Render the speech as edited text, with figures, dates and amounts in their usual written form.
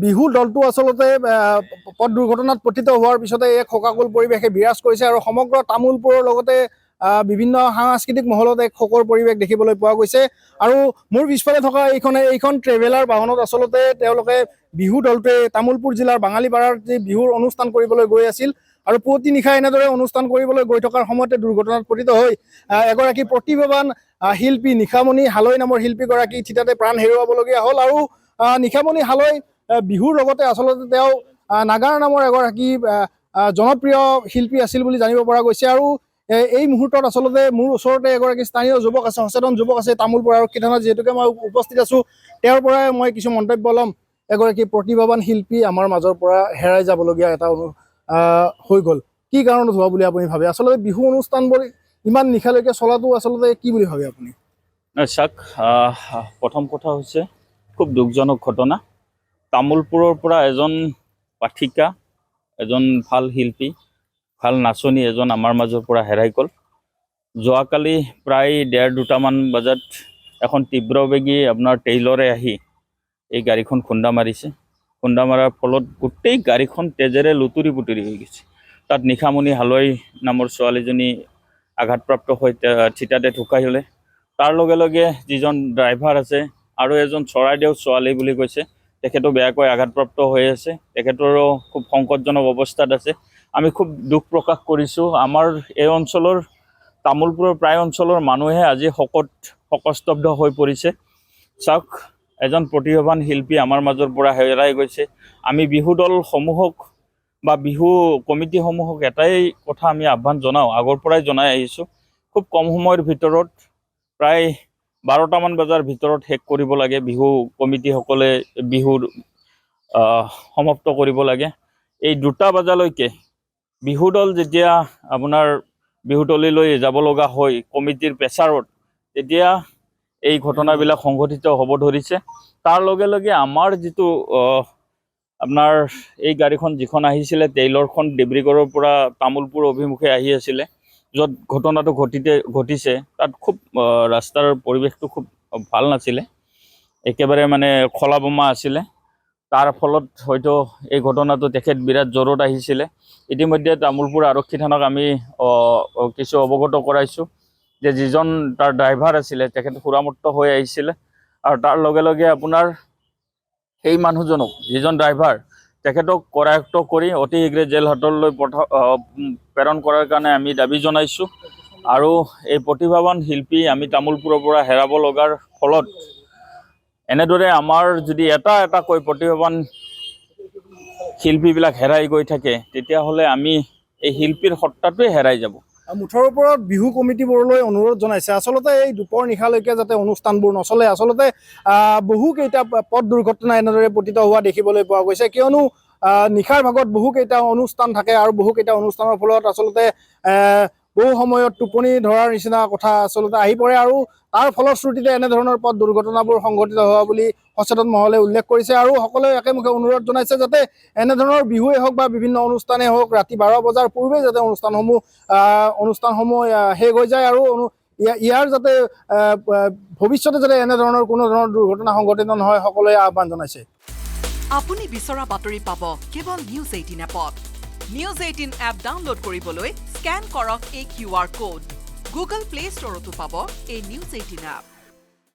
বিহু দলটো আচলতে পথ দুৰ্ঘটনাত পতিত হোৱাৰ পিছতে এক শোকাকুল পৰিৱেশে বিৰাজ কৰিছে আৰু সমগ্ৰ তামোলপুৰৰ লগতে বিভিন্ন সাংস্কৃতিক মহলত এক শোকৰ পৰিৱেশ দেখিবলৈ পোৱা গৈছে। আৰু মোৰ পিছফালে থকা এইখন ট্ৰেভেলাৰ বাহনত আচলতে তেওঁলোকে বিহু দলটোৱে তামোলপুৰ জিলাৰ বাঙালীপাৰাৰ যি বিহুৰ অনুষ্ঠান কৰিবলৈ গৈ আছিল আৰু পুৱতি নিশা এনেদৰে অনুষ্ঠান কৰিবলৈ গৈ থকাৰ সময়তে দুৰ্ঘটনাত পতিত হৈ এগৰাকী প্ৰতিভাৱান শিল্পী নিশামণি হালৈ নামৰ শিল্পীগৰাকী থিতাতে প্ৰাণ হেৰুৱাবলগীয়া হ'ল। আৰু নিশামণি হালৈ বিহুৰ লগতে আচলতে তেওঁ নাগাৰ নামৰ এগৰাকী জনপ্ৰিয় শিল্পী আছিল বুলি জানিব পৰা গৈছে। আৰু এই মুহূৰ্তত আচলতে মোৰ ওচৰতে এগৰাকী স্থানীয় যুৱক আছে, সচেতন যুৱক আছে তামোলপুৰ আৰক্ষী থানাত, যিহেতুকে মই উপস্থিত আছোঁ তেওঁৰ পৰাই মই কিছু মন্তব্য ল'ম। এগৰাকী প্ৰতিভাৱান শিল্পী আমাৰ মাজৰ পৰা হেৰাই যাবলগীয়া এটা হৈ গ'ল, কি কাৰণত হোৱা বুলি আপুনি ভাবে? আচলতে বিহু অনুষ্ঠানবোৰ ইমান নিশালৈকে চলাটো আচলতে কি বুলি ভাবে আপুনি? চাওক, প্ৰথম কথা হৈছে খুব দুখজনক ঘটনা। তামোলপুৰৰ পৰা এজন পাঠিকা, এজন ভাল শিল্পী, ভাল নাচনী এজন আমাৰ মাজৰ পৰা হেৰাই গ'ল। যোৱাকালি প্ৰায় 1:30-2টামান বজাত এখন তীব্ৰবেগী আপোনাৰ টেইলৰে আহি এই গাড়ীখন খুন্দা মাৰিছে। খুন্দা মৰাৰ ফলত গোটেই গাড়ীখন তেজেৰে লুতুৰি পুতুৰি হৈ গৈছে। তাত নিশামণি হালৈ নামৰ ছোৱালীজনী আঘাতপ্ৰাপ্ত হৈ থিতাতে ঢুকাই হ'লে। তাৰ লগে লগে যিজন ড্ৰাইভাৰ আছে আৰু এজন চৰাইদেউ ছোৱালী বুলি কৈছে, তেখেতো বেয়াকৈ আঘাতপ্ৰাপ্ত হৈ আছে, তেখেতৰো খুব সংকটজনক অৱস্থাত আছে। আমি খুব দুখ প্ৰকাশ কৰিছোঁ। আমাৰ এই অঞ্চলৰ তামোলপুৰৰ প্ৰায় অঞ্চলৰ মানুহে আজি শোকস্তব্ধ হৈ পৰিছে। চাওক, এজন প্ৰতিভাৱান শিল্পী আমাৰ মাজৰ পৰা হেৰাই গৈছে। আমি বিহু দলসমূহক বা বিহু কমিটিসমূহক এটাই কথা আমি আহ্বান জনাওঁ, আগৰ পৰাই জনাই আহিছোঁ, খুব কম সময়ৰ ভিতৰত প্ৰায় 12টামান বজাৰ ভিতৰত শেষ কৰিব লাগে। বিহু কমিটিসকলে বিহুৰ সমাপ্ত কৰিব লাগে। এই 2টা বজালৈকে বিহু দল যেতিয়া আপোনাৰ বিহুতলীলৈ যাব লগা হয় কমিটিৰ প্ৰেছাৰত, তেতিয়া এই ঘটনাবিলাক সংঘটিত হ'ব ধৰিছে। তাৰ লগে লগে আমাৰ যিটো আপোনাৰ এই গাড়ীখন যিখন আহিছিলে, টেইলৰখন ডিব্ৰুগড়ৰ পৰা তামোলপুৰ অভিমুখে আহি আছিলে, য'ত ঘটনাটো ঘটিছে তাত খুব ৰাস্তাৰ পৰিৱেশটো খুব ভাল নাছিলে, একেবাৰে মানে খলা বোমা আছিলে। তাৰ ফলত হয়তো এই ঘটনাটো তেখেত বিৰাট জ্বৰত আহিছিলে। ইতিমধ্যে তামোলপুৰ আৰক্ষী থানাক আমি কিছু অৱগত কৰাইছোঁ যে যিজন তাৰ ড্ৰাইভাৰ আছিলে তেখেত সুৰামুক্ত হৈ আহিছিলে। আৰু তাৰ লগে লগে আপোনাৰ সেই মানুহজনক, যিজন ড্ৰাইভাৰ, তেখেতক কৰায়ত্ব কৰি অতি শীঘ্ৰে জেল হাজতলৈ প্ৰেৰণ কৰাৰ কাৰণে আমি দাবী জনাইছোঁ। আৰু এই প্ৰতিভাৱান শিল্পী আমি তামোলপুৰৰ পৰা হেৰাব লগাৰ ফলত এনেদৰে আমাৰ যদি এটাকৈ প্ৰতিভাৱান শিল্পীবিলাক হেৰাই গৈ থাকে, তেতিয়াহ'লে আমি এই শিল্পীৰ সত্তাটোৱে হেৰাই যাব। মুঠৰ ওপৰত বিহু কমিটিবোৰলৈ অনুৰোধ জনাইছে আচলতে এই দুপৰ নিশালৈকে যাতে অনুষ্ঠানবোৰ নচলে। আচলতে বহুকেইটা পথ দুৰ্ঘটনা এনেদৰে পতিত হোৱা দেখিবলৈ পোৱা গৈছে, কিয়নো নিশাৰ ভাগত বহুকেইটা অনুষ্ঠান থাকে আৰু বহুকেইটা অনুষ্ঠানৰ ফলত আচলতে বহু সময়ত টোপনি ধৰাৰ নিচিনা কথা আচলতে আহি পৰে আৰু তাৰ ফলশ্ৰুতিতে এনেধৰণৰ পথ দুৰ্ঘটনাবোৰ সংঘটিত হোৱা বুলি সচেতন মহলে উল্লেখ কৰিছে। আৰু সকলোৱে একেমুখে অনুৰোধ জনাইছে যাতে এনেধৰণৰ বিহুৱে হওক বা বিভিন্ন অনুষ্ঠানেই হওক ৰাতি 12 বজাৰ পূৰ্বে যাতে অনুষ্ঠানসমূহ শেষ হৈ যায় আৰু ইয়াৰ যাতে ভৱিষ্যতে যাতে এনেধৰণৰ কোনো ধৰণৰ দুৰ্ঘটনা সংঘটিত নহয়, সকলোৱে আহ্বান জনাইছে। আপুনি বিচৰা বাতৰি পাব কেৱল নিউজ 18 এপত। নিউজ 18 এপ ডাউনলোড কৰিবলৈ স্কেন কৰক এই QR কোড। গুগল প্লে ষ্টৰতো পাব এই নিউজ 18 এপ।